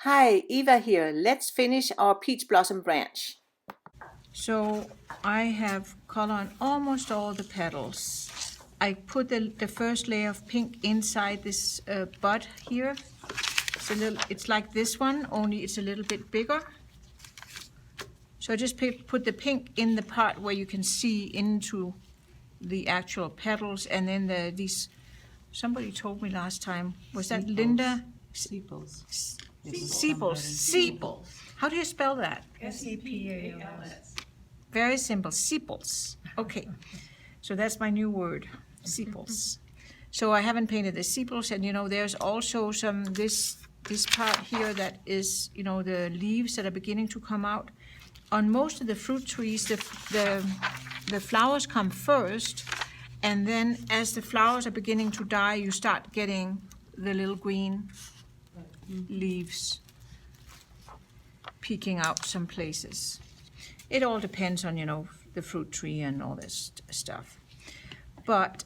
Hi, Eva here. Let's finish our peach blossom branch. So I have color on almost all the petals. I put the first layer of pink inside this bud here. It's like this one, only it's a little bit bigger. So I just put the pink in the part where you can see into the actual petals, and then these. Somebody told me last time. Was that Linda? Sepals. Sepals. How do you spell that? Sepals. Very simple. Sepals. Okay. So that's my new word. Sepals. So I haven't painted the sepals, and there's also some this part here that is the leaves that are beginning to come out. On most of the fruit trees, the flowers come first, and then as the flowers are beginning to die, you start getting the little green leaves peeking out some places. It all depends on the fruit tree and all this stuff. But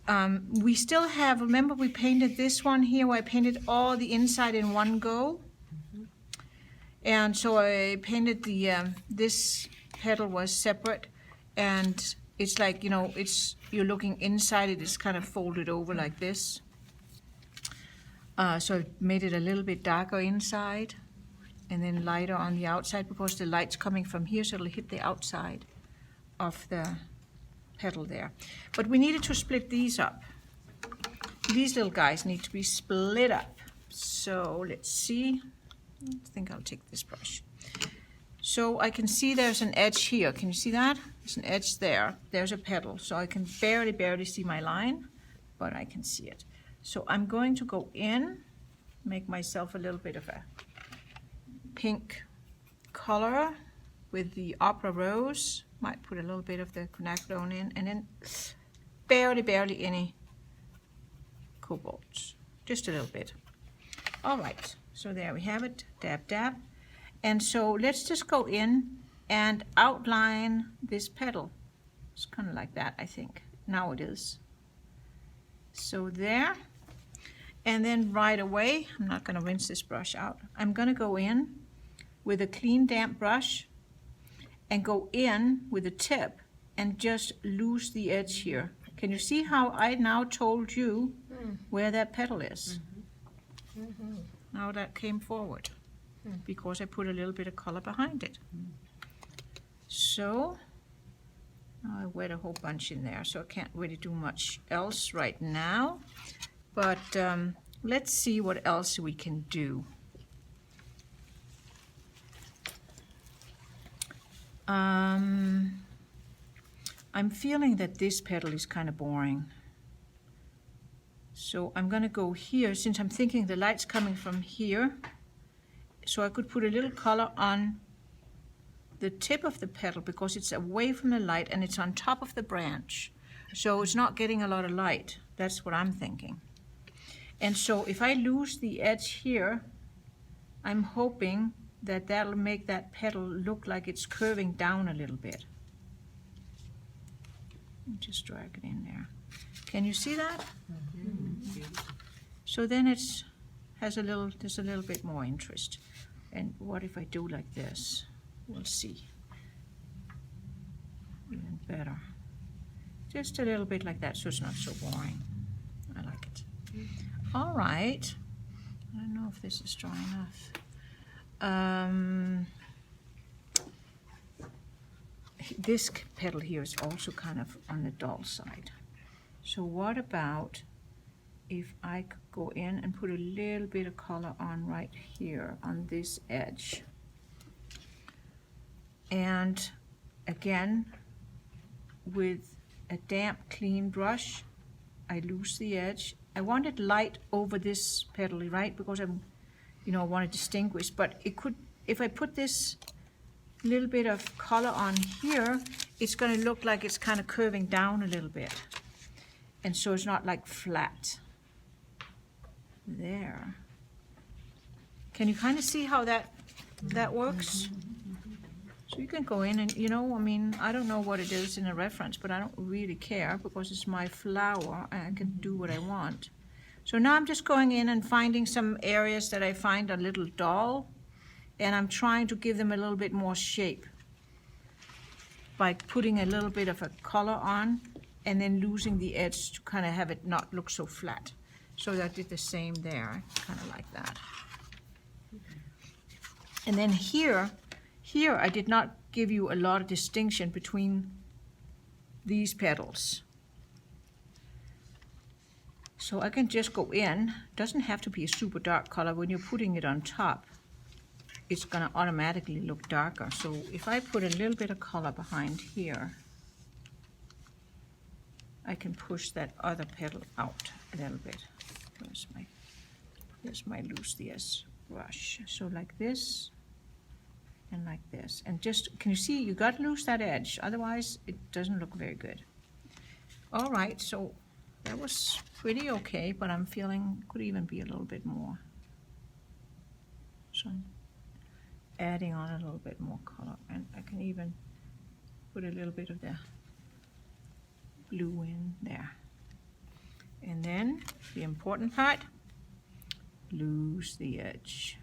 we still have, remember we painted this one here where I painted all the inside in one go? And so I painted this petal was separate, and it's like, you're looking inside, it is kind of folded over like this. So I made it a little bit darker inside and then lighter on the outside because the light's coming from here, so it'll hit the outside of the petal there. But we needed to split these up. These little guys need to be split up. So let's see. I think I'll take this brush. So I can see there's an edge here. Can you see that? There's an edge there. There's a petal. So I can barely see my line, but I can see it. So I'm going to go in, make myself a little bit of a pink color with the Opera Rose. Might put a little bit of the quinacridone in, and then barely any cobalt. Just a little bit. All right. So there we have it, dab, dab. And so let's just go in and outline this petal. It's kind of like that, I think. Now it is. So there. And then right away, I'm not going to rinse this brush out. I'm going to go in with a clean, damp brush and go in with a tip and just loose the edge here. Can you see how I now told you where that petal is? Now that came forward because I put a little bit of color behind it. So I wet a whole bunch in there, so I can't really do much else right now. But let's see what else we can do. I'm feeling that this petal is kind of boring. So I'm going to go here, since I'm thinking the light's coming from here. So I could put a little color on the tip of the petal because it's away from the light and it's on top of the branch. So it's not getting a lot of light. That's what I'm thinking. And so if I lose the edge here, I'm hoping that that'll make that petal look like it's curving down a little bit. Just drag it in there. Can you see that? So then there's a little bit more interest. And what if I do like this? We'll see. Even better. Just a little bit like that, so it's not so boring. I like it. All right. I don't know if this is strong enough. This petal here is also kind of on the dull side. So what about if I could go in and put a little bit of color on right here on this edge. And again, with a damp, clean brush, I loose the edge. I want it light over this petal, right? Because I want to distinguish. But it could, if I put this little bit of color on here, it's going to look like it's kind of curving down a little bit. And so it's not like flat. There. Can you kind of see how that works? So you can go in and, I don't know what it is in a reference, but I don't really care because it's my flower and I can do what I want. So now I'm just going in and finding some areas that I find a little dull and I'm trying to give them a little bit more shape by putting a little bit of a color on and then losing the edge to kind of have it not look so flat. So I did the same there, kind of like that. And then here I did not give you a lot of distinction between these petals. So I can just go in. Doesn't have to be a super dark color. When you're putting it on top, it's gonna automatically look darker. So if I put a little bit of color behind here, I can push that other petal out a little bit. Here's my loose DS brush. So like this and like this. And just, can you see, you got to lose that edge, otherwise it doesn't look very good. All right, so that was pretty okay, but I'm feeling could even be a little bit more. So I'm adding on a little bit more color, and I can even put a little bit of the blue in there. And then the important part, lose the edge.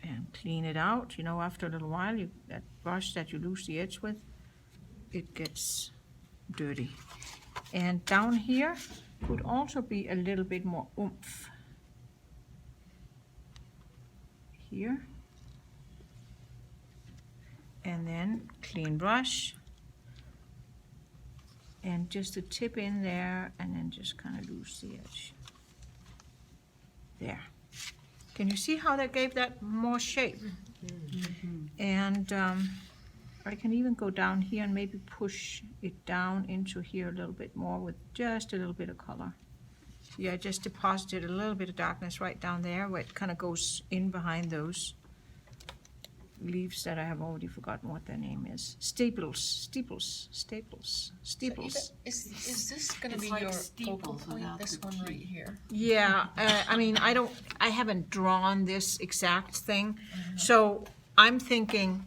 And clean it out. You know, after a little while, that brush that you lose the edge with, it gets dirty. And down here could also be a little bit more oomph. Here. And then clean brush. And just a tip in there, and then just kind of lose the edge. There. Can you see how that gave that more shape? Mm-hmm. And I can even go down here and maybe push it down into here a little bit more with just a little bit of color. See, I just deposited a little bit of darkness right down there where it kind of goes in behind those leaves that I have already forgotten what their name is. Steeples. Is this going to be like your steeples focal point? without This the one key. right here. Yeah, I mean, I haven't drawn this exact thing. So I'm thinking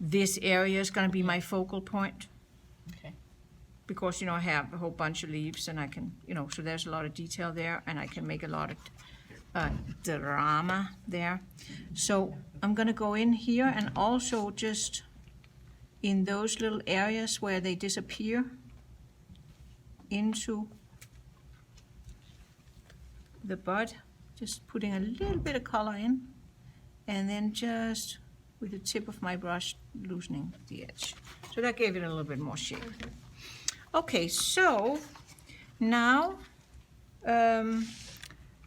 this area is going to be my focal point. Okay. Because, you know, I have a whole bunch of leaves and I can, you know, so there's a lot of detail there and I can make a lot of drama there. So I'm going to go in here and also just in those little areas where they disappear into the bud, just putting a little bit of color in and then just with the tip of my brush loosening the edge. So that gave it a little bit more shape. Okay, so now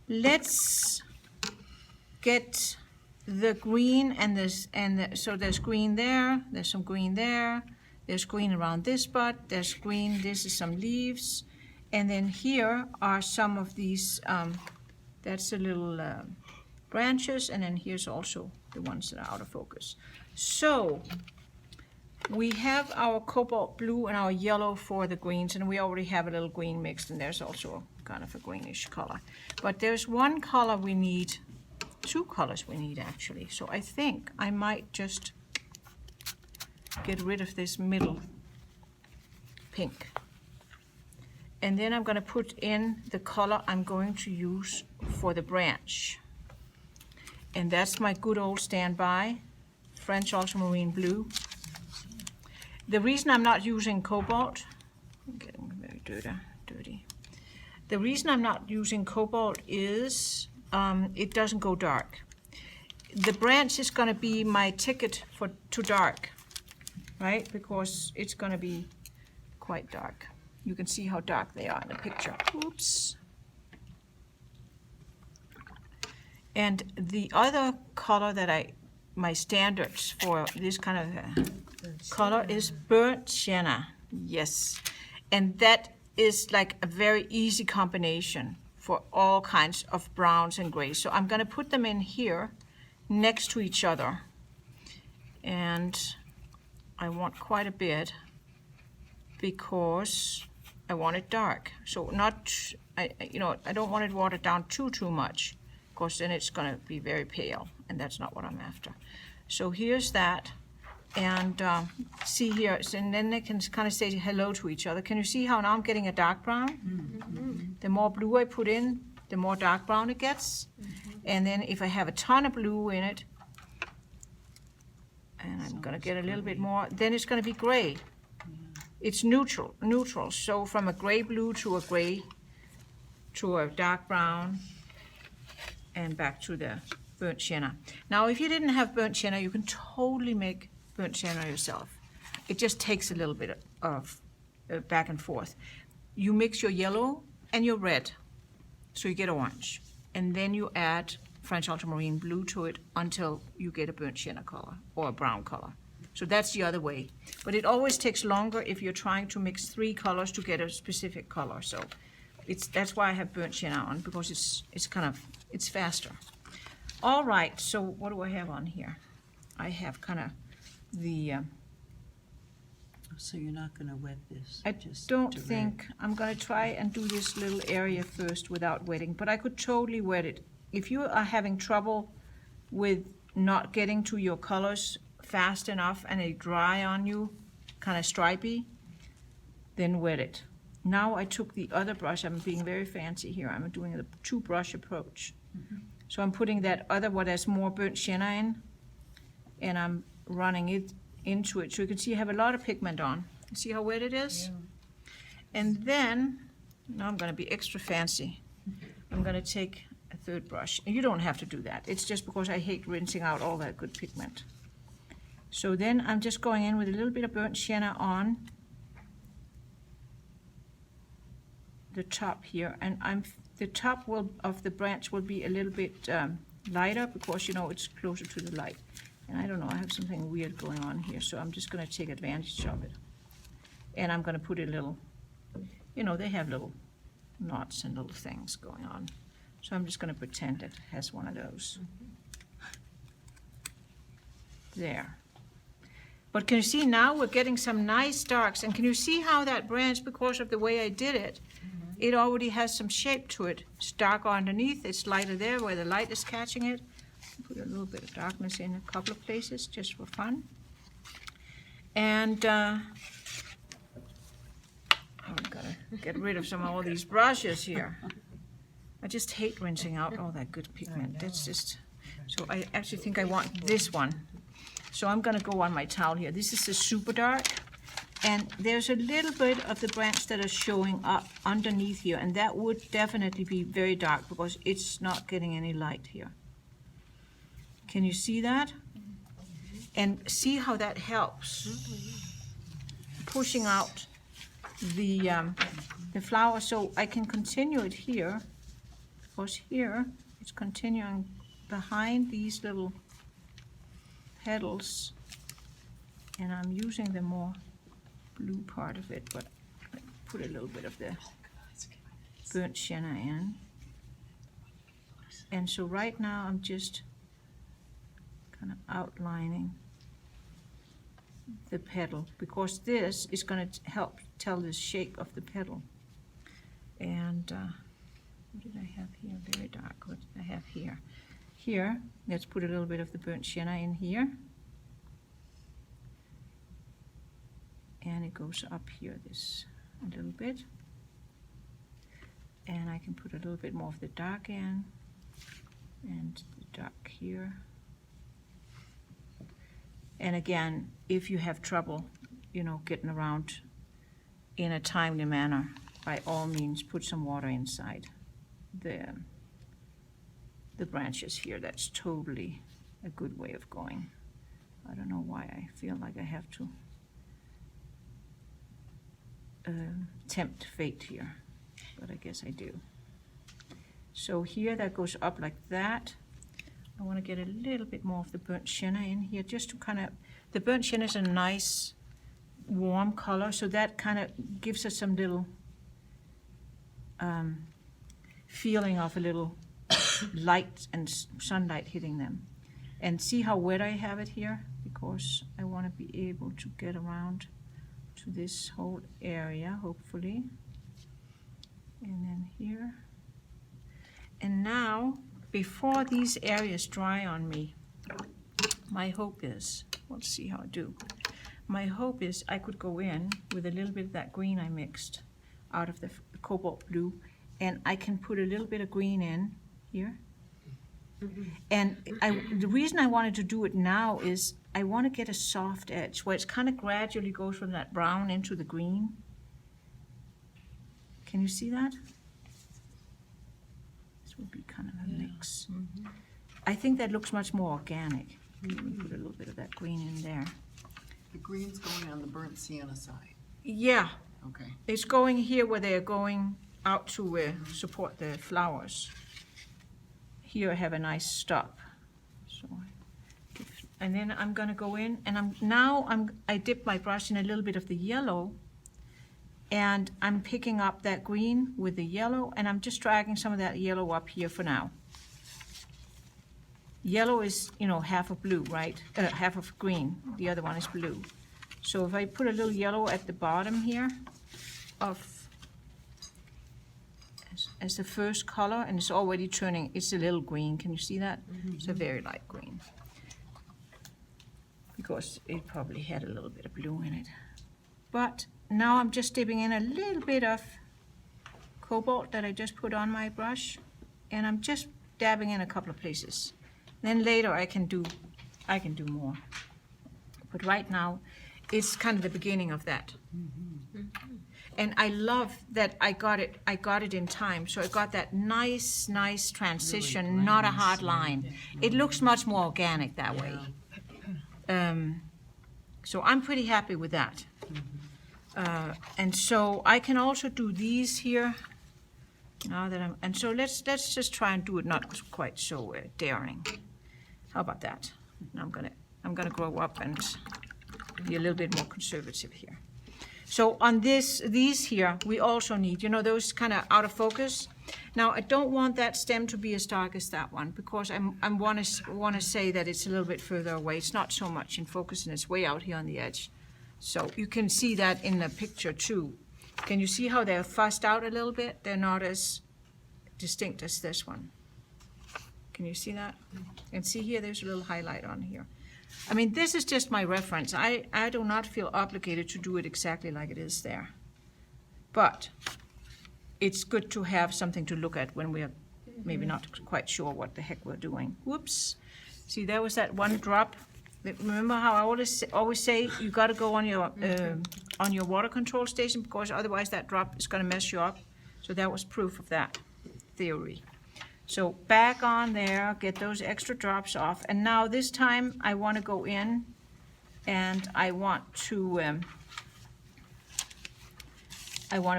let's get the green and this, so there's green there, there's some green there, there's green around this bud, there's green, this is some leaves, and then here are some of these, that's the little branches, and then here's also the ones that are out of focus. So we have our cobalt blue and our yellow for the greens, and we already have a little green mixed, and there's also kind of a greenish color. But there's one color we need, two colors we need actually. So I think I might just get rid of this middle pink. And then I'm going to put in the color I'm going to use for the branch. And that's my good old standby, French ultramarine blue. The reason I'm not using cobalt, I'm getting very dirty. The reason I'm not using cobalt is it doesn't go dark. The branch is going to be my ticket to dark, right? Because it's going to be quite dark. You can see how dark they are in the picture. Oops. And the other color that my standards for this kind of color is burnt sienna. Yes. And that is like a very easy combination for all kinds of browns and grays. So I'm going to put them in here next to each other. And I want quite a bit because I want it dark. So I don't want it watered down too much, because then it's going to be very pale, and that's not what I'm after. So here's that. And see here, and then they can kind of say hello to each other. Can you see how now I'm getting a dark brown? Mm-hmm. The more blue I put in, the more dark brown it gets. And then if I have a ton of blue in it, and I'm gonna get a little bit more, then it's gonna be gray. It's neutral. So from a gray blue to a gray to a dark brown and back to the burnt sienna. Now, if you didn't have burnt sienna, you can totally make burnt sienna yourself. It just takes a little bit of back and forth. You mix your yellow and your red, so you get orange. And then you add French ultramarine blue to it until you get a burnt sienna color or a brown color. So that's the other way. But it always takes longer if you're trying to mix 3 colors to get a specific color. So that's why I have burnt sienna on, because it's faster. All right, so what do I have on here? I have kind of the... So you're not gonna wet this? I just don't direct. think, I'm gonna try and do this little area first without wetting, but I could totally wet it. If you are having trouble with not getting to your colors fast enough and they dry on you, kind of stripy, then wet it. Now I took the other brush, I'm being very fancy here, I'm doing a 2-brush approach. So I'm putting that other, what has more burnt sienna in, and I'm running it into it. So you can see I have a lot of pigment on. See how wet it is? Yeah. And then, now I'm gonna be extra fancy. I'm gonna take a 3rd brush. And you don't have to do that. It's just because I hate rinsing out all that good pigment. So then I'm just going in with a little bit of burnt sienna on the top here. And the top of the branch will be a little bit lighter because, you know, it's closer to the light. And I don't know, I have something weird going on here, so I'm just gonna take advantage of it. And I'm gonna put a little, you know, they have little knots and little things going on. So I'm just gonna pretend it has one of those. There. But can you see now we're getting some nice darks, and can you see how that branch, because of the way I did it, it already has some shape to it. It's darker underneath, it's lighter there where the light is catching it. Put a little bit of darkness in a couple of places just for fun. And I'm gonna get rid of some of all these brushes here. I just hate rinsing out all that good pigment. That's just, so I actually think I want this one. So I'm gonna go on my towel here. This is the super dark, and there's a little bit of the branch that is showing up underneath here, and that would definitely be very dark because it's not getting any light here. Can you see that? And see how that helps pushing out the flower, so I can continue it here, because here it's continuing behind these little petals, and I'm using the more blue part of it, but I put a little bit of the burnt sienna in. And so right now I'm just kind of outlining the petal, because this is going to help tell the shape of the petal. And what did I have here? Very dark. What did I have here? Here, let's put a little bit of the burnt sienna in here. And it goes up here this a little bit. And I can put a little bit more of the dark in, and the dark here. And again, if you have trouble, you know, getting around in a timely manner, by all means, put some water inside the branches here. That's totally a good way of going. I don't know why I feel like I have to tempt fate here, but I guess I do. So here that goes up like that. I want to get a little bit more of the burnt sienna in here, just to kind of, the burnt sienna is a nice warm color, so that kind of gives us some little feeling of a little light and sunlight hitting them. And see how wet I have it here, because I want to be able to get around to this whole area, hopefully. And then here. And now, before these areas dry on me, my hope is, let's see how I do. My hope is I could go in with a little bit of that green I mixed out of the cobalt blue and I can put a little bit of green in here. And the reason I wanted to do it now is I want to get a soft edge where it kind of gradually goes from that brown into the green. Can you see that? This would be kind of a mix. I think that looks much more organic. Let me put a little bit of that green in there. The green's going on the burnt sienna side. Yeah, Okay. it's going here where they're going out to support the flowers. Here I have a nice stop. So, and then I'm gonna go in, and I dip my brush in a little bit of the yellow, and I'm picking up that green with the yellow, and I'm just dragging some of that yellow up here for now. Yellow is, half of blue, right? Half of green. The other one is blue. So if I put a little yellow at the bottom here as the first color, and it's already turning, it's a little green. Can you see that? It's a very light green. Because it probably had a little bit of blue in it. But now I'm just dipping in a little bit of cobalt that I just put on my brush, and I'm just dabbing in a couple of places. Then later I can do more. But right now, it's kind of the beginning of that. And I love that I got it in time. So I got that nice transition, Really not a blends, hard line. It looks much more organic that way. So I'm pretty happy with that. And so I can also do these here. Now that and so let's just try and do it not quite so daring. How about that? Now I'm gonna grow up and be a little bit more conservative here. So on these here, we also need, those kind of out of focus. Now I don't want that stem to be as dark as that one because I want to say that it's a little bit further away. It's not so much in focus and it's way out here on the edge. So you can see that in the picture too. Can you see how they're fussed out a little bit? They're not as distinct as this one. Can you see that? And see here, there's a little highlight on here. I mean, this is just my reference. I do not feel obligated to do it exactly like it is there. But it's good to have something to look at when we're maybe not quite sure what the heck we're doing. Whoops. See, there was that one drop. Remember how I always say you got to go on your water control station because otherwise that drop is going to mess you up. So that was proof of that theory. So back on there, get those extra drops off. And now this time I want to go in and I want to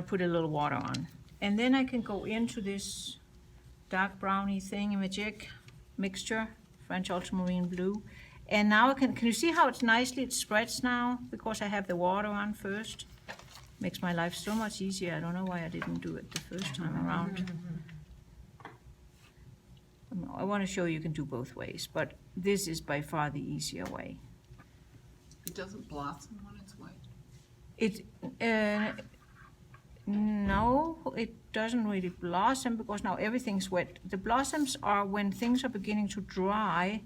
put a little water on. And then I can go into this dark browny thingamajig mixture, French ultramarine blue. And now can you see how it spreads now because I have the water on first? Makes my life so much easier. I don't know why I didn't do it the first time around. I want to show you can do both ways, but this is by far the easier way. It doesn't blossom when it's white. No, it doesn't really blossom because now everything's wet. The blossoms are when things are beginning to dry,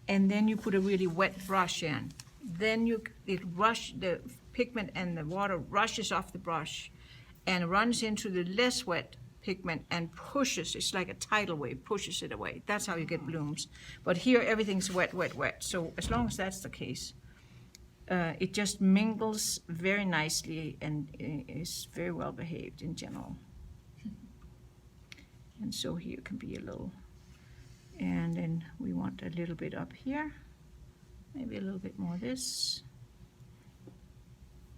and then you put a really wet brush in. Then the pigment and the water rushes off the brush and runs into the less wet pigment and pushes, it's like a tidal wave, pushes it away. That's how you get blooms. But here everything's wet. So as long as that's the case, it just mingles very nicely and is very well behaved in general. And so here can be a little, and then we want a little bit up here, maybe a little bit more of this,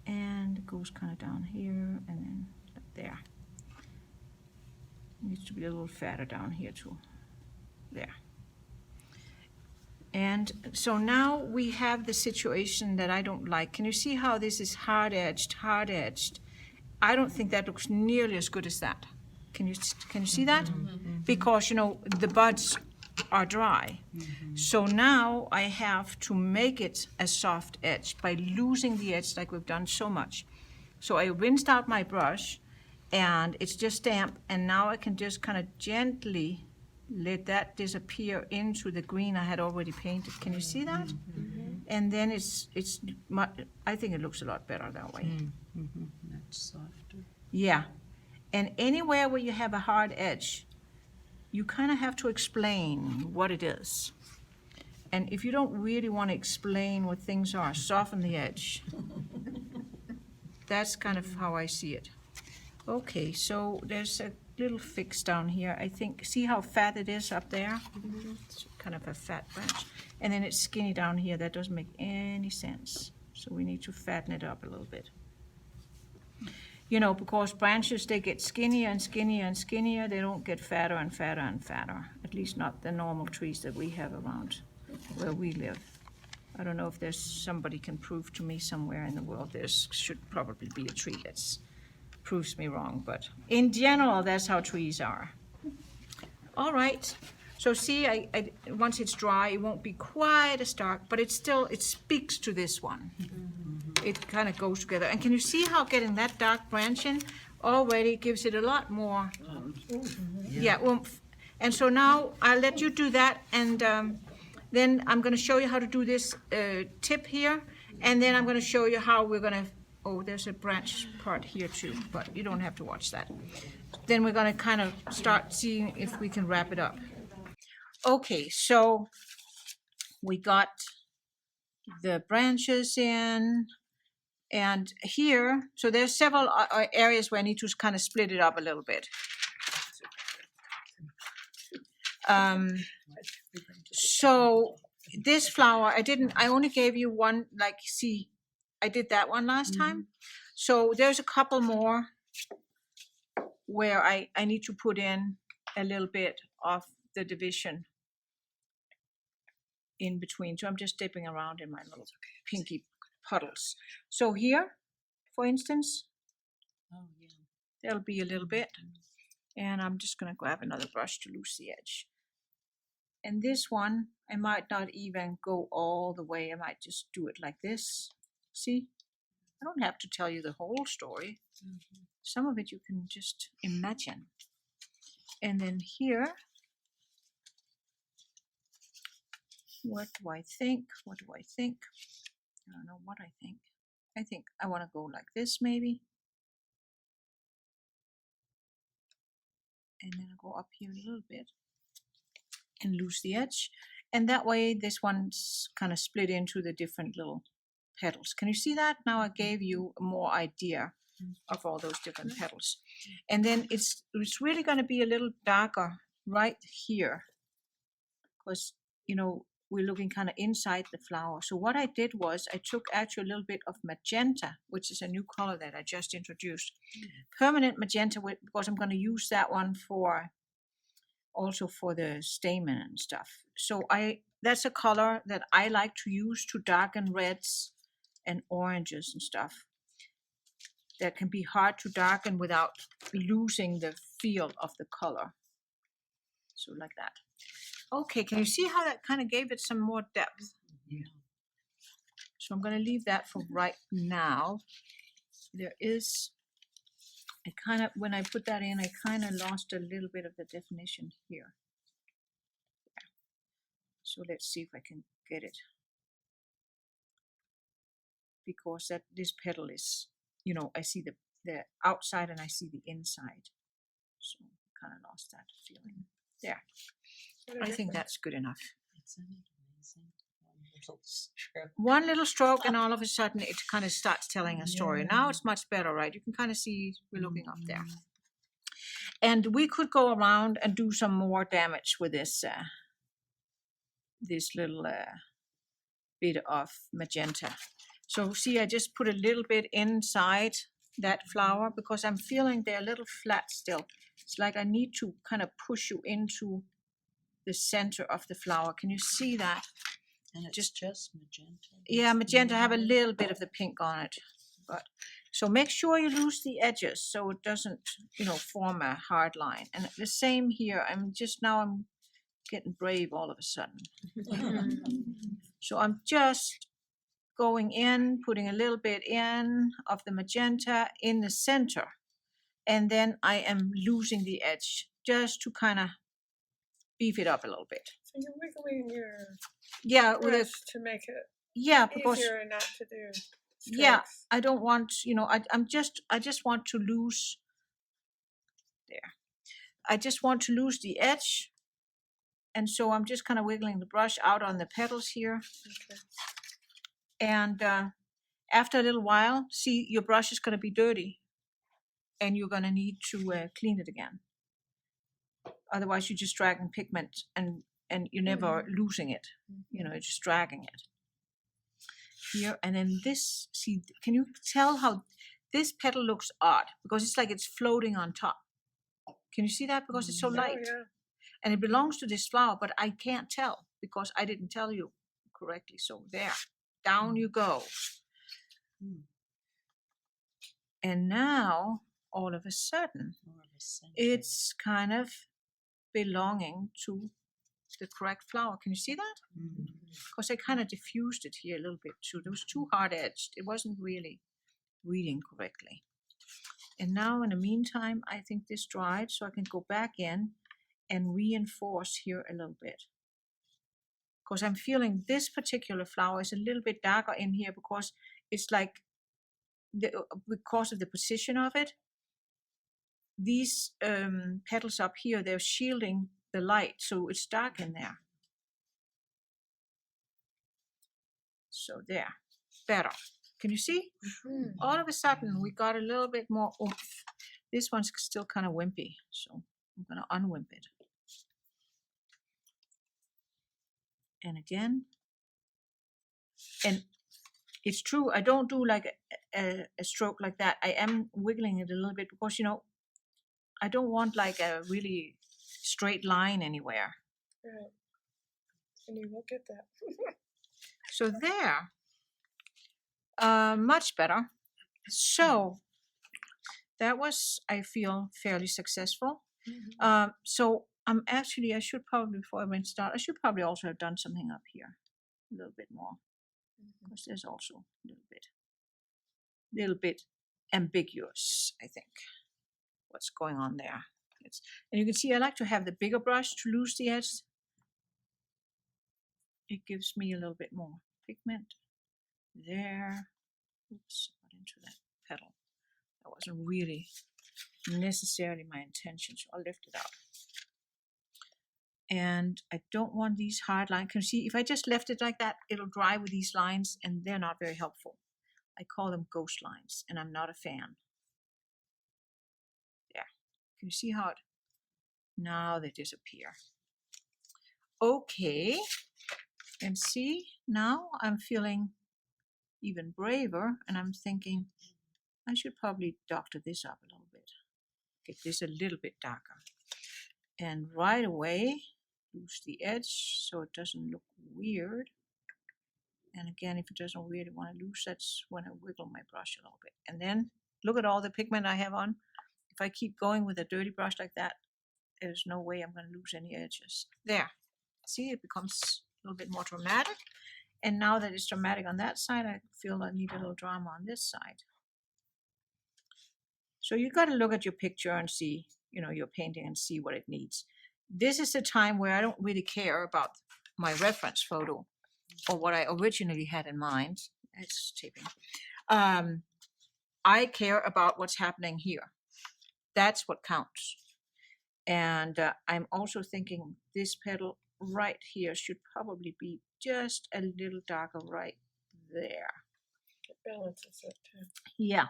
and it goes kind of down here and then there. Needs to be a little fatter down here too. There. And so now we have the situation that I don't like. Can you see how this is hard-edged? I don't think that looks nearly as good as that. Can you see that? Because, the buds are dry. So now I have to make it a soft edge by losing the edge like we've done so much. So I rinsed out my brush, and it's just damp, and now I can just kind of gently let that disappear into the green I had already painted. Can you see that? And then I think it looks a lot better that way. That's softer. Yeah, And anywhere where you have a hard edge, you kind of have to explain what it is. And if you don't really want to explain what things are, soften the edge. That's kind of how I see it. Okay, so there's a little fix down here. I think, see how fat it is up there? It's kind of a fat branch. And then it's skinny down here. That doesn't make any sense. So we need to fatten it up a little bit. You know, because branches, they get skinnier and skinnier and skinnier. They don't get fatter and fatter and fatter. At least not the normal trees that we have around where we live. I don't know if there's somebody can prove to me somewhere in the world. There should probably be a tree that proves me wrong, but in general, that's how trees are. All right. So see, I once it's dry, it won't be quite as dark, but it speaks to this one. It kind of goes together. And can you see how getting that dark branch in already gives it a lot more, oomph. And so now I'll let you do that, and then I'm going to show you how to do this tip here, and then I'm going to show you how we're going to, oh, there's a branch part here too, but you don't have to watch that. Then we're going to kind of start seeing if we can wrap it up. Okay, so we got the branches in, and here, so there's several areas where I need to kind of split it up a little bit. So this flower, I only gave you one, like, see, I did that one last time. So there's a couple more where I need to put in a little bit of the division in between. So I'm just dipping around in my little pinky puddles. So here, for instance, there'll be a little bit, and I'm just going to grab another brush to loose the edge. And this one, I might not even go all the way. I might just do it like this. See? I don't have to tell you the whole story. Some of it you can just imagine. And then here, what do I think? What do I think? I don't know what I think. I think I want to go like this maybe. And then I'll go up here a little bit and loose the edge. And that way this one's kind of split into the different little petals. Can you see that? Now I gave you more idea of all those different petals. And then it's really going to be a little darker right here, because, you know, we're looking kind of inside the flower. So what I did was I took actually a little bit of magenta, which is a new color that I just introduced. Permanent magenta, because I'm going to use that one for also for the stamen and stuff. So that's a color that I like to use to darken reds and oranges and stuff. That can be hard to darken without losing the feel of the color. So like that. Okay, can you see how that kind of gave it some more depth? Yeah. So I'm going to leave that for right now. There is, when I put that in, I kind of lost a little bit of the definition here. So let's see if I can get it. Because this petal is, you know, I see the outside and I see the inside. So I kind of lost that feeling. There. I think that's good enough. One little stroke and all of a sudden it kind of starts telling a story. Now it's much better, right? You can kind of see we're looking up there. And we could go around and do some more damage with this this little bit of magenta. So see, I just put a little bit inside that flower because I'm feeling they're a little flat still. It's like I need to kind of push you into the center of the flower. Can you see that? And it's just magenta. Yeah, magenta. I have a little bit of the pink on it. But so make sure you loose the edges so it doesn't, you know, form a hard line. And the same here. I'm getting brave all of a sudden. So I'm just going in, putting a little bit in of the magenta in the center. And then I am losing the edge just to kind of beef it up a little bit. So you're wiggling your brush to make it because easier not to do strokes. Yeah, I don't want, you know, I just want to lose There. I just want to lose the edge. And so I'm just kind of wiggling the brush out on the petals here. Okay. And after a little while, see, your brush is going to be dirty. And you're going to need to clean it again. Otherwise, you're just dragging pigment and you're never losing it. You know, you're just dragging it. Here, and then this, see, can you tell how this petal looks odd? Because it's like it's floating on top. Can you see that? Because it's so light. Oh, yeah. And it belongs to this flower, but I can't tell because I didn't tell you correctly. So there, down you go. And now, all of a sudden, More of a center. it's kind of belonging to the correct flower. Can you see that? Because I kind of diffused it here a little bit too. It was too hard edged. It wasn't really reading correctly. And now in the meantime, I think this dried, so I can go back in and reinforce here a little bit. Because I'm feeling this particular flower is a little bit darker in here because it's like, because of the position of it, these petals up here, they're shielding the light, so it's dark in there. So there, better. Can you see? All of a sudden, we got a little bit more oomph. This one's still kind of wimpy, so I'm going to unwimp it. And again. And it's true, I don't do like a stroke like that. I am wiggling it a little bit because, you know, I don't want like a really straight line anywhere. Right. And you look at that. So there, much better. So that was, I feel, fairly successful. So I'm actually, I should probably, before I went start, I should probably also have done something up here a little bit more. Because there's also a little bit ambiguous, I think, what's going on there. And you can see I like to have the bigger brush to lose the edge. It gives me a little bit more pigment there. Oops, got into that petal. That wasn't really necessarily my intention, so I'll lift it out. And I don't want these hard lines. Can you see, if I just left it like that, it'll dry with these lines, and they're not very helpful. I call them ghost lines, and I'm not a fan. There. Can you see how it, now they disappear. Okay, and see, now I'm feeling even braver, and I'm thinking I should probably doctor this up a little bit. Get this a little bit darker. And right away, lose the edge so it doesn't look weird. And again, if it doesn't really want to lose, that's when I wiggle my brush a little bit. And then look at all the pigment I have on. If I keep going with a dirty brush like that, there's no way I'm going to lose any edges. There. See, it becomes a little bit more dramatic. And now that it's dramatic on that side, I feel I need a little drama on this side. So you got to look at your picture and see, you know, your painting and see what it needs. This is the time where I don't really care about my reference photo or what I originally had in mind. It's taping. I care about what's happening here. That's what counts. And I'm also thinking this petal right here should probably be just a little darker right there. It balances it too. Yeah.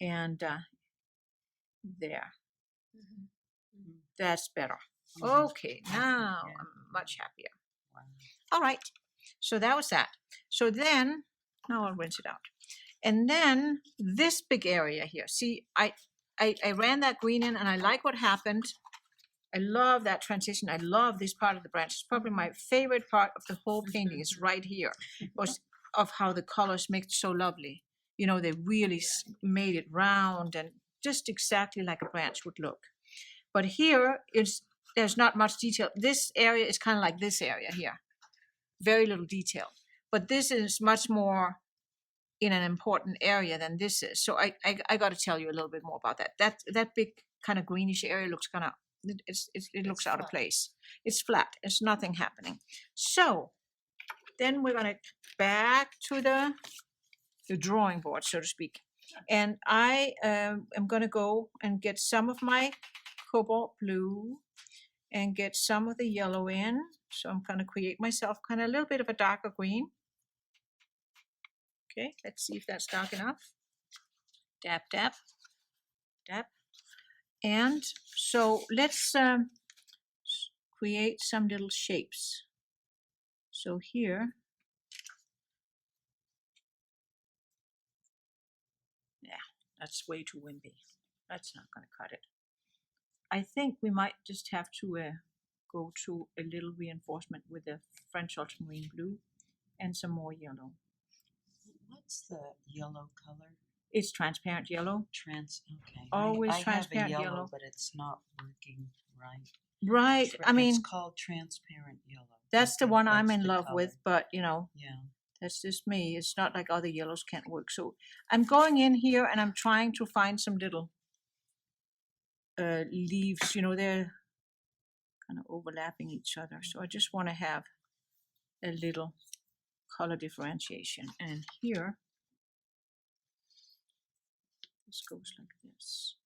And there. That's better. Okay, now I'm much happier. All right, so that was that. So then, now I'll rinse it out. And then this big area here, see, I ran that green in and I like what happened. I love that transition. I love this part of the branch. It's probably my favorite part of the whole painting is right here, because of how the colors make it so lovely. You know, they really made it round and just exactly like a branch would look. But here, there's not much detail. This area is kind of like this area here. Very little detail. But this is much more in an important area than this is. So I got to tell you a little bit more about that. That big kind of greenish area looks kind of, it looks out of place. It's flat. There's nothing happening. So then we're going to back to the drawing board, so to speak. And I am going to go and get some of my cobalt blue and get some of the yellow in. So I'm going to create myself kind of a little bit of a darker green. Okay, let's see if that's dark enough. Dab, dab, dab. And so let's create some little shapes. So here, yeah, that's way too wimpy. That's not going to cut it. I think we might just have to go to a little reinforcement with the French ultramarine blue and some more yellow. What's the yellow color? It's transparent yellow. Okay. Always I have a transparent yellow, yellow. but it's not working right. Right. I mean, it's called transparent yellow. that's the Okay, one I'm that's in the love color. with, but you know, Yeah. that's just me. It's not like other yellows can't work. So I'm going in here and I'm trying to find some little leaves, you know, they're kind of overlapping each other. So I just want to have a little color differentiation. And here, this goes like this.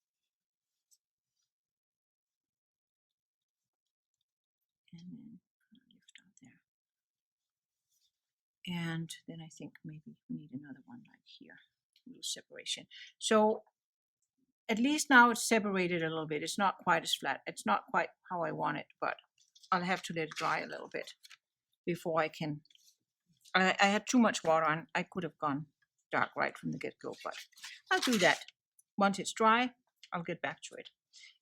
And then lift out there. And then I think maybe we need another one like here, a little separation. So at least now it's separated a little bit. It's not quite as flat. It's not quite how I want it, but I'll have to let it dry a little bit before I can. I had too much water on. I could have gone dark right from the get-go, but I'll do that. Once it's dry, I'll get back to it.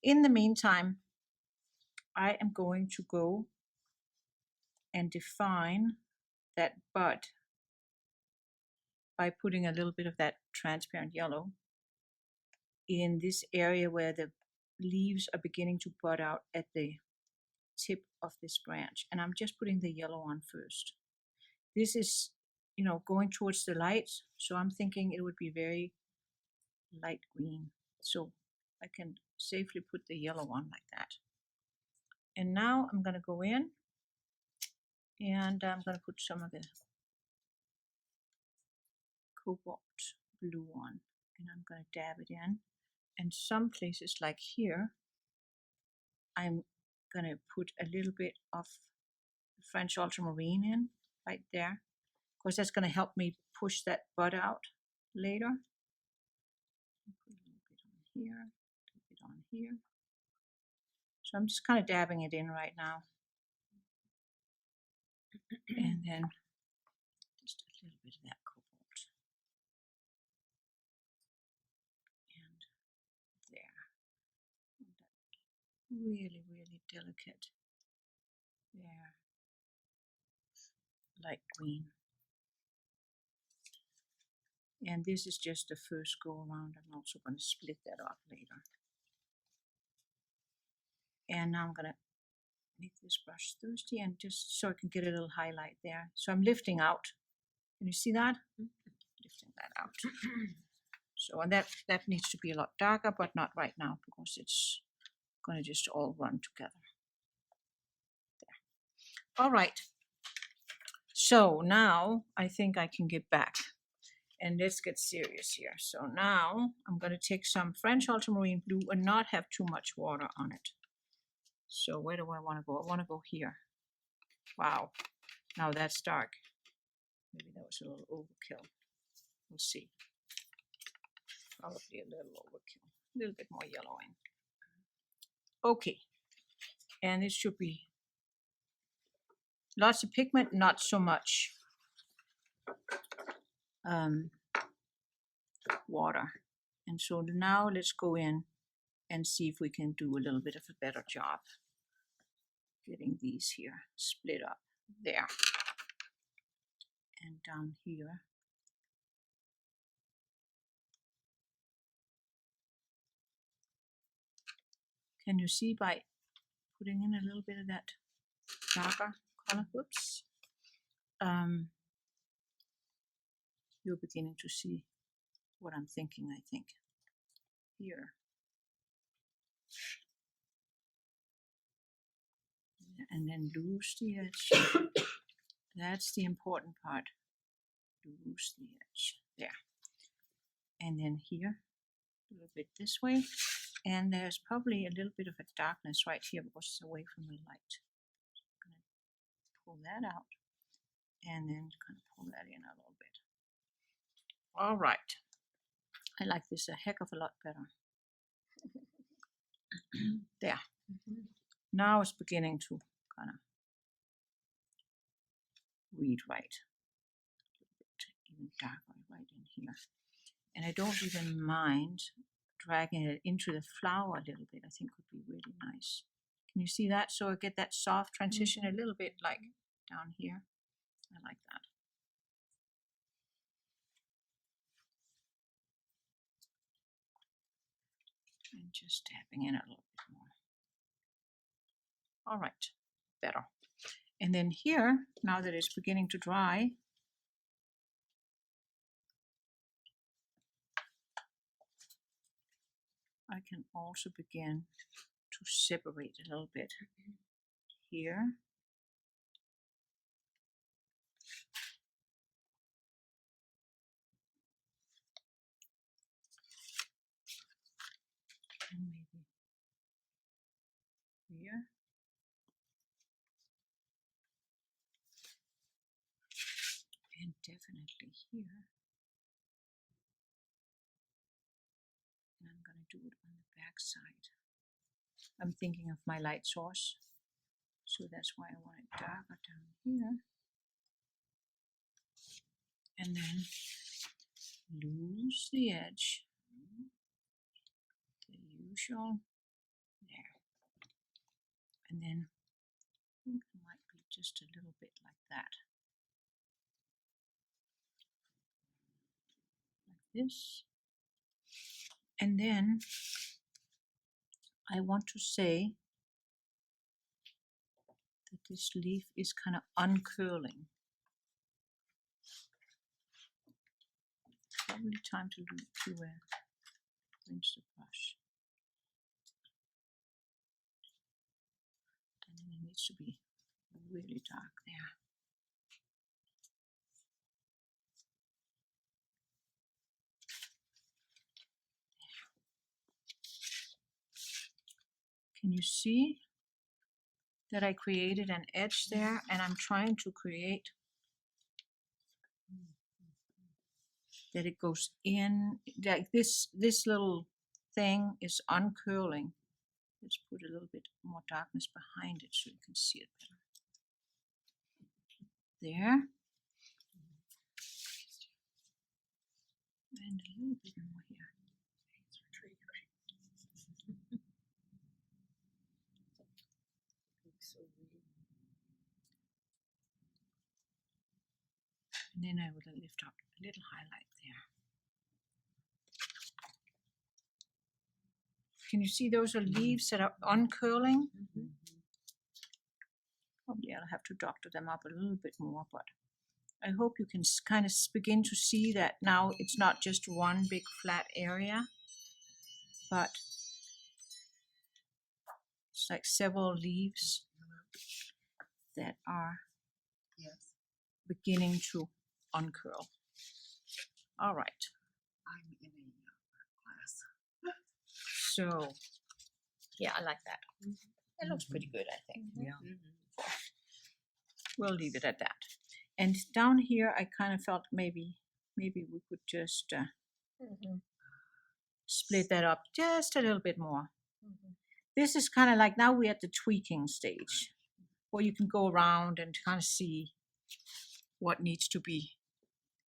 In the meantime, I am going to go and define that bud by putting a little bit of that transparent yellow in this area where the leaves are beginning to bud out at the tip of this branch. And I'm just putting the yellow on first. This is, you know, going towards the light, so I'm thinking it would be very light green. So I can safely put the yellow on like that. And now I'm going to go in and I'm going to put some of the cobalt blue on, and I'm going to dab it in. And some places like here, I'm going to put a little bit of French ultramarine in right there, because that's going to help me push that bud out later. Put a little bit on here, a little bit on here. So I'm just kind of dabbing it in right now. And then just a little bit of that cobalt. And there. And that really, really delicate there. Light green. And this is just the first go around. I'm also going to split that up later. And now I'm going to make this brush thirsty, and just so I can get a little highlight there. So I'm lifting out. Can you see that? Lifting that out. So, and that needs to be a lot darker, but not right now because it's going to just all run together. There. All right. So now I think I can get back. And let's get serious here. So now I'm going to take some French ultramarine blue and not have too much water on it. So where do I want to go? I want to go here. Wow. Now that's dark. Maybe that was a little overkill. We'll see. Probably a little overkill. A little bit more yellow in. Okay. And it should be lots of pigment, not so much water. And so now let's go in and see if we can do a little bit of a better job getting these here split up there and down here. Can you see by putting in a little bit of that darker color? Whoops. You're beginning to see what I'm thinking, I think. Here. And then loose the edge. That's the important part. Loose the edge. There. And then here, a little bit this way. And there's probably a little bit of a darkness right here because it's away from the light. I'm going to pull that out and then kind of pull that in a little bit. All right. I like this a heck of a lot better. There. Now it's beginning to kind of read right. A little bit even darker right in here. And I don't even mind dragging it into the flower a little bit. I think would be really nice. Can you see that? So I get that soft transition a little bit like down here. I like that. And just tapping in a little bit more. All right, better. And then here, now that it's beginning to dry, I can also begin to separate a little bit here. And maybe here. And definitely here. And I'm going to do it on the back side. I'm thinking of my light source. So that's why I want it darker down here. And then lose the edge. The usual. There. And then I think it might be just a little bit like that. Like this. And then I want to say that this leaf is kind of uncurling. Probably time to rinse the brush. And then it needs to be really dark there. Can you see that I created an edge there, and I'm trying to create that it goes in, like this little thing is uncurling. Let's put a little bit more darkness behind it so you can see it better. There. And a little bit more here. And then I will lift up a little highlight there. Can you see those are leaves that are uncurling? Probably I'll have to doctor them up a little bit more, but I hope you can kind of begin to see that now it's not just one big flat area, but it's like several leaves that are Yes, beginning to uncurl. All right. I'm in a class. So, yeah, I like that. It looks pretty good, I think. Yeah. We'll leave it at that. And down here, I kind of felt maybe we could just split that up just a little bit more. This is kind of like now we're at the tweaking stage, where you can go around and kind of see what needs to be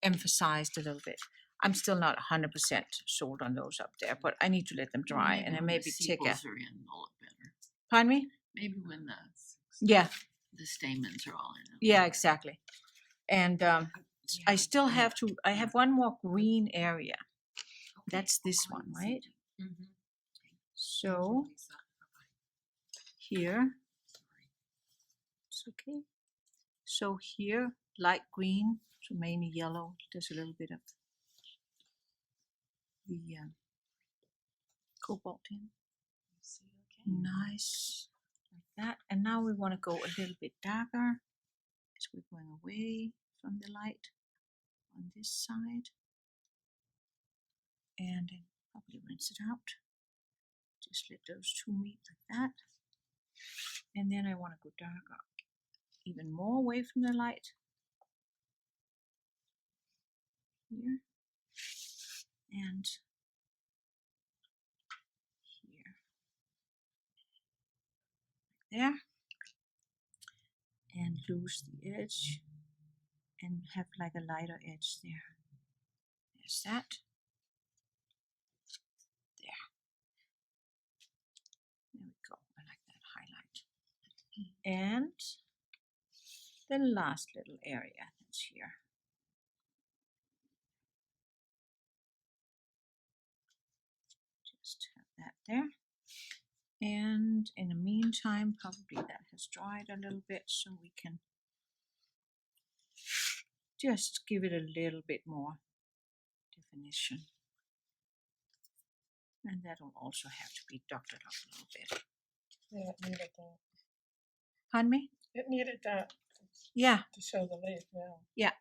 emphasized a little bit. I'm still not 100% sold on those up there, but I need to let them dry and then maybe take a. Are in, they'll look better. Pardon me? Maybe when Yeah, the stamens are all in. yeah, exactly. And I still have to. I have one more green area. That's this one, right? So here, it's okay. So here, light green, so mainly yellow. There's a little bit of the cobalt in. Nice, like that. And now we want to go a little bit darker as we're going away from the light on this side. And then probably rinse it out. Just let those two meet like that. And then I want to go darker, even more away from the light. Here. And here. There. And lose the edge. And have like a lighter edge there. There's that. There. There we go. I like that highlight. And the last little area that's here. Just have that there. And in the meantime, probably that has dried a little bit, so we can just give it a little bit more definition. And that'll also have to be doctored up a little bit. Yeah, it needed that. Pardon me? It needed that Yeah. to show the leaf, yeah.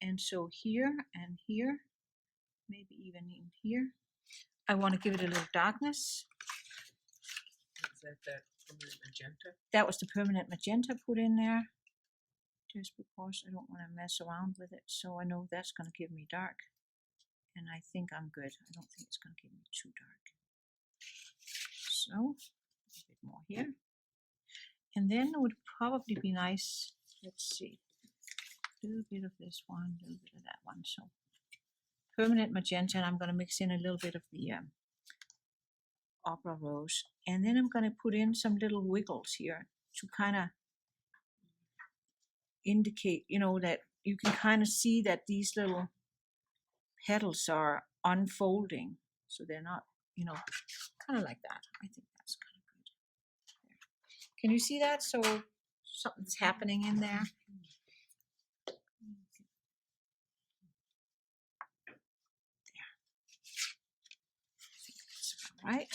And so here and here, maybe even in here, I want to give it a little darkness. Is that permanent magenta? That was the permanent magenta put in there, just because I don't want to mess around with it. So I know that's going to give me dark. And I think I'm good. I don't think it's going to give me too dark. So, a bit more here. And then it would probably be nice, let's see, a little bit of this one, a little bit of that one. So, permanent magenta, and I'm going to mix in a little bit of the opera rose. And then I'm going to put in some little wiggles here to kind of indicate, you know, that you can kind of see that these little petals are unfolding. So they're not, you know, kind of like that. I think that's kind of good. There. Can you see that? So something's happening in there. There. I think that's about right.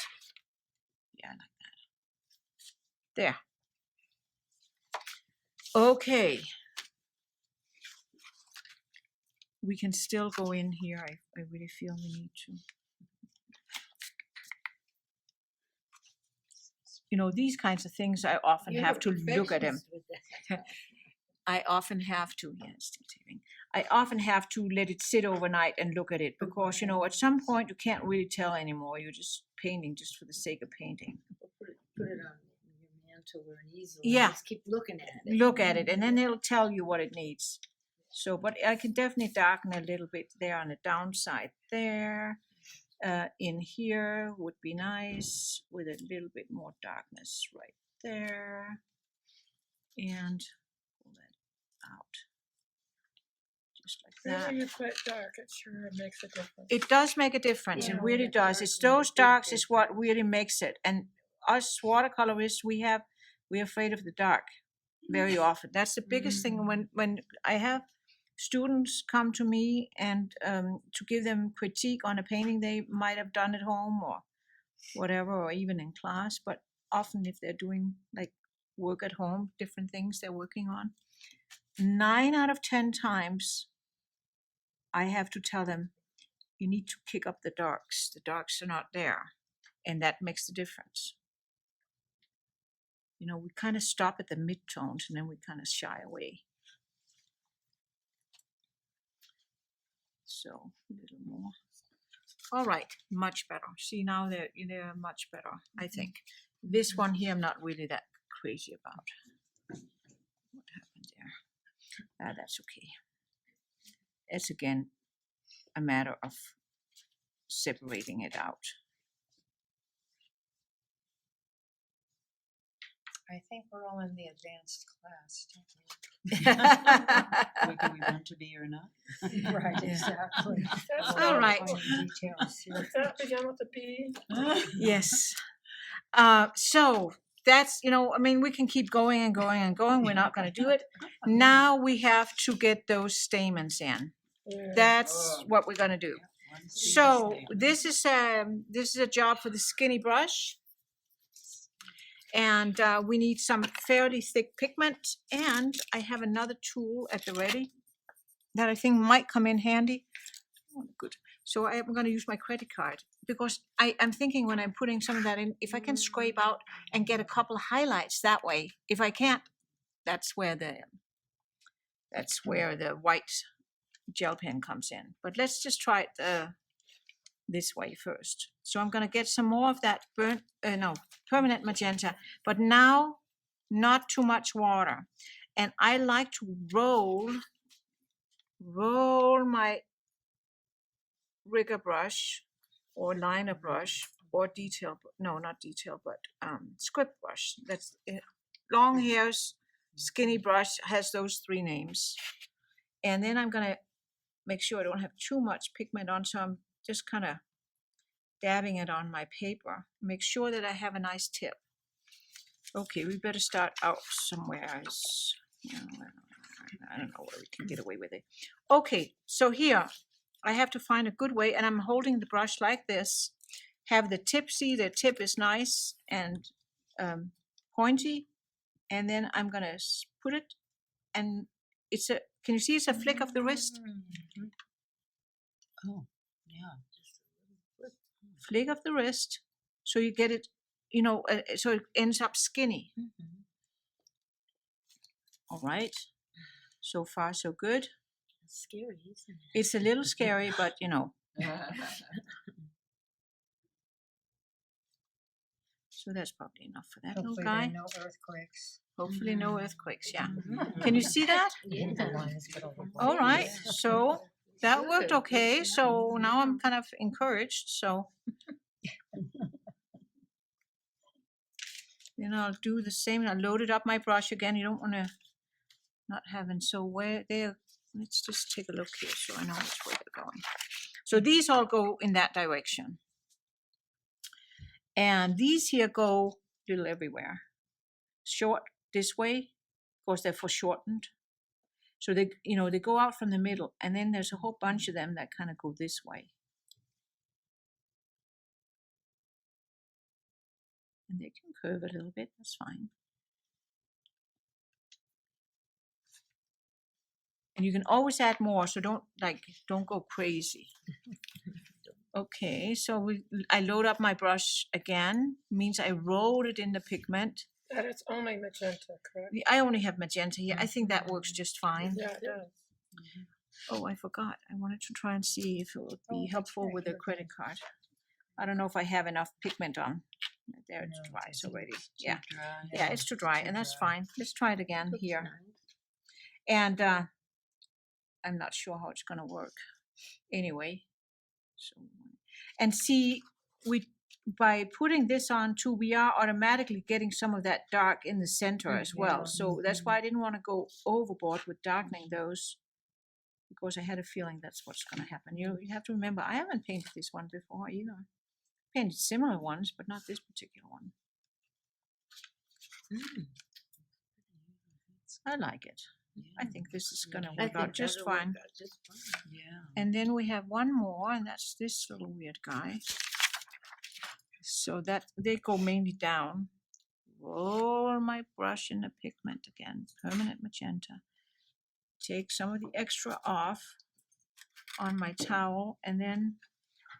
Yeah, like that. There. Okay. We can still go in here. I really feel we need to. You know, these kinds of things, I often have to look at them. I often have to, yeah, it's still taping. I often have to let it sit overnight and look at it because, you know, at some point you can't really tell anymore. You're just painting just for the sake of painting. Put it on your mantle or an easel. Yeah. And just keep looking at it. Look at it, and then it'll tell you what it needs. So, but I can definitely darken a little bit there on the downside there. In here would be nice with a little bit more darkness right there. And pull that out. Just like that. When you put dark, it sure makes a difference. It does make a difference. It Yeah. really does. It's those darks is what really makes it. And us watercolorists, we're afraid of the dark very often. That's the biggest thing when I have students come to me and to give them critique on a painting they might have done at home or whatever, or even in class. But often if they're doing like work at home, different things they're working on, 9 out of 10 times I have to tell them, you need to kick up the darks. The darks are not there. And that makes the difference. You know, we kind of stop at the midtones and then we kind of shy away. So a little more. All right, much better. See, now they're much better, I think. This one here I'm not really that crazy about. What happened there? That's okay. It's again a matter of separating it out. I think we're all in the advanced class, Whether we want to be or not. Right, exactly. That's All not right. fun. Details here. Does that begin with a P? Yes. So that's, you know, I mean, we can keep going and going and going. We're not going to do it. Now we have to get those stamens in. Yeah. That's what we're going to do. So this is a job for the skinny brush. And we need some fairly thick pigment. And I have another tool at the ready that I think might come in handy. Oh, good. So I'm going to use my credit card because I'm thinking when I'm putting some of that in, if I can scrape out and get a couple of highlights that way. If I can't, that's where the white gel pen comes in. But let's just try it this way first. So I'm going to get some more of that permanent magenta, but now not too much water. And I like to roll my rigger brush or liner brush or script brush. That's it. Long hairs, skinny brush has those three names. And then I'm going to make sure I don't have too much pigment on, so I'm just kind of dabbing it on my paper. Make sure that I have a nice tip. Okay, we better start out somewhere. I don't know where we can get away with it. Okay, so here I have to find a good way, and I'm holding the brush like this. Have the tip, see the tip is nice and pointy, and then I'm gonna put it, and can you see it's a flick of the wrist? Oh, yeah. Flick of the wrist, so you get it, so it ends up skinny. All right, so far so good. It's scary, isn't it? It's a little scary, but so that's probably enough for that little Hopefully there guy. are no earthquakes. Hopefully no earthquakes, yeah. Can you see that? The lines get over. All right, so that worked okay. So now I'm kind of encouraged, so. Then I'll do the same. I loaded up my brush again. You don't want to not having, so where they're, let's just take a look here so I know which way they're going. So these all go in that direction. And these here go a little everywhere. Short this way, of course they're foreshortened. So they go out from the middle, and then there's a whole bunch of them that kind of go this way. And they can curve a little bit, that's fine. And you can always add more, so don't go crazy. Okay, so I load up my brush again, means I rolled it in the pigment. And it's only magenta, correct? I only have magenta here. I think that works just fine. Yeah, it does. Oh, I forgot. I wanted to try and see if it would be that's helpful right, with a you're credit card. I don't know if I have enough pigment on. There, it's No, dry it's already. Too Yeah, dry. yeah, it's too dry, too and that's dry. fine. Let's try it again here. And I'm not sure how it's going to work. Anyway, so and see, by putting this on too, we are automatically getting some of that dark in the center as well. So that's why I didn't want to go overboard with darkening those, because I had a feeling that's what's going to happen. You have to remember, I haven't painted this one before either. Painted similar ones, but not this particular one. I like it. I think this is going to work out just fine. Yeah. And then we have one more, and that's this little weird guy. So that they go mainly down. Roll my brush in the pigment again, permanent magenta. Take some of the extra off on my towel, and then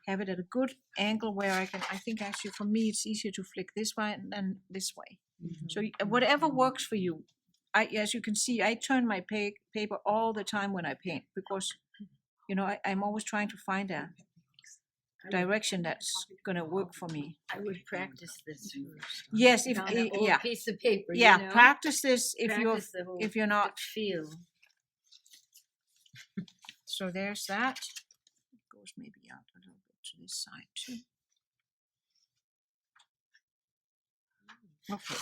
have it at a good angle where I think actually for me it's easier to flick this way than this way. So whatever works for you. As you can see, I turn my paper all the time when I paint, because I'm always trying to find a direction that's going to work for me. I would practice this first. Yes, On an old yeah, piece of paper. yeah. You know? Practice this Practice the whole- if you're not. the feel. So there's that. It goes maybe out a little bit to this side too. Okay.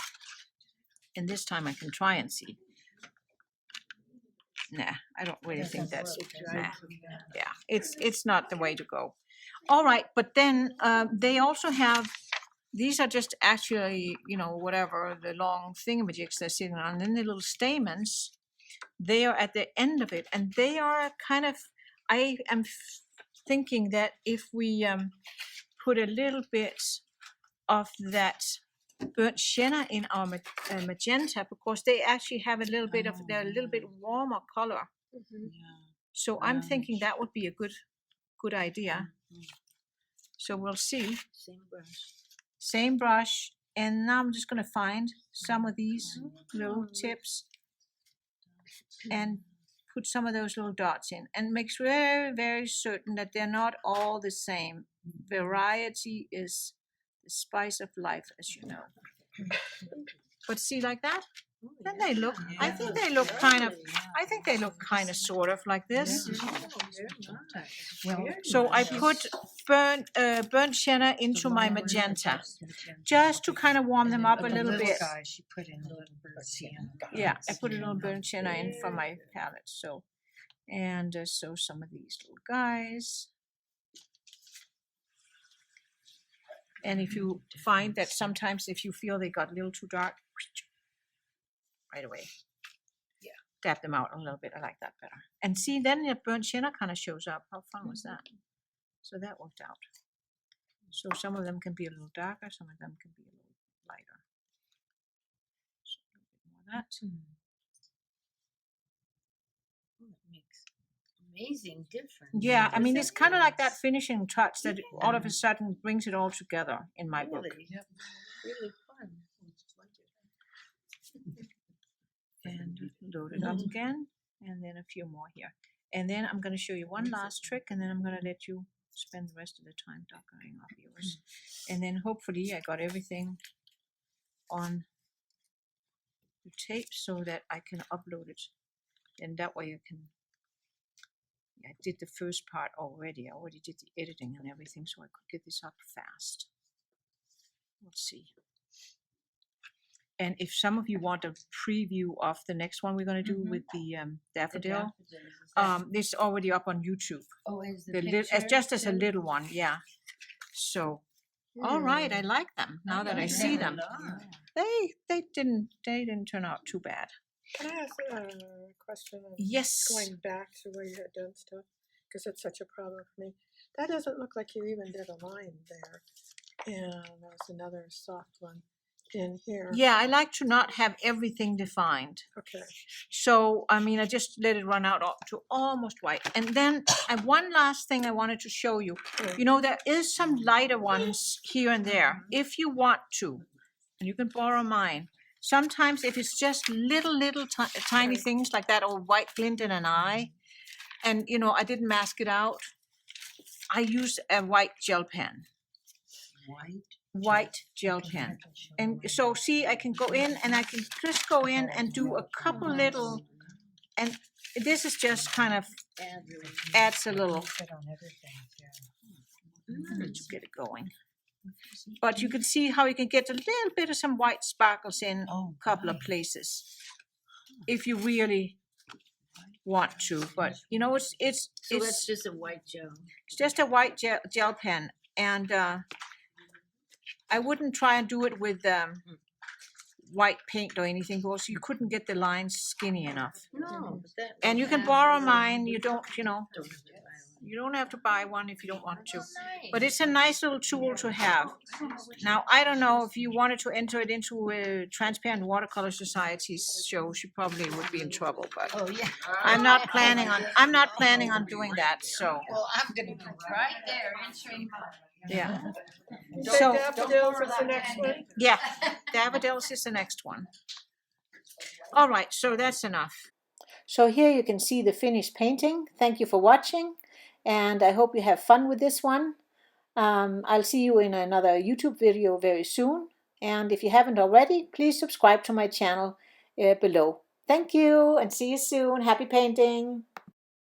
And this time I can try and see. Nah, I don't really think that's, nah. Yeah, it's not the way to go. All right, but then they also have, these are just actually, whatever, the long thingamajigs they're sitting on, and then the little stamens, they are at the end of it, and they are kind of, I am thinking that if we put a little bit of that burnt sienna in our magenta, because they actually have a little bit of, they're a little bit warmer color. Mhm. Yeah. So I'm thinking that would be a good idea. So we'll see. Same brush. Same brush. And now I'm just going to find some of these little tips and put some of those little dots in, and make very, very certain that they're not all the same. Variety is the spice of life, as you know. But see, like that? Then they look, I think they look kind of, sort of like this. So I put burnt sienna into my magenta, just to kind of warm them up a little bit. She put in a little bird sienna. Yeah, I put a little burnt sienna in from my palette. So, and so some of these little guys. And if you find that sometimes if you feel they got a little too dark, right away, dab them out a little bit. I like that better. And see, then the burnt sienna kind of shows up. How fun was that? So that worked out. So some of them can be a little darker, some of them can be a little lighter. So a little bit more of that. Oh, it makes amazing difference. Yeah, I mean, doesn't it's kind of it? like that finishing touch that all of a sudden brings it all together in my book. Really, really fun. And load it up again, and then a few more here. And then I'm going to show you one last trick, and then I'm going to let you spend the rest of the time decorating off yours. And then hopefully I got everything on the tape so that I can upload it. And that way I can, I did the first part already. I already did the editing and everything, so I could get this up fast. Let's see. And if some of you want a preview of the next one we're going to do with the daffodil, this is already up on YouTube. Oh, is the It's just as a little one, yeah. So, all right, I like them now that I see them. They didn't turn out too bad. Can I ask a question? Of Yes. Going back to where you had done stuff, because it's such a problem for me. That doesn't look like you even did a line there. And there's another soft one in here. Yeah, I like to not have everything defined. Okay. So, I mean, I just let it run out to almost white. And then one last thing I wanted to show you. You know, there is some lighter ones here and there, if you want to. And you can borrow mine. Sometimes if it's just little tiny things like that old white glint in an eye, and, you know, I didn't mask it out, I use a white gel pen. White gel pen. And so see, I can go in and I can just go in and do a couple little, and this is just kind of adds a little Put on everything, yeah. to get it going. But you can see how you can get a little bit of some white sparkles in a couple of places if you really want to. But you know, So that's just a white gel. it's just a white gel pen, and I wouldn't try and do it with white paint or anything because you couldn't get the lines skinny enough. No, but that. And you can borrow mine. You don't, you know, you don't have to buy one if you don't want to. But it's a nice little tool to have. Now, I don't know if you wanted to enter it into a Transparent Watercolor Society's show, she probably would be in trouble. But Oh, yeah. I'm not planning on doing that. So Well, I'm gonna be right there entering yeah. So daffodils is the next one. Yeah, daffodils is the next one. All right, so that's enough. So here you can see the finished painting. Thank you for watching, and I hope you have fun with this one. I'll see you in another YouTube video very soon, and if you haven't already, please subscribe to my channel below. Thank you, and see you soon. Happy painting!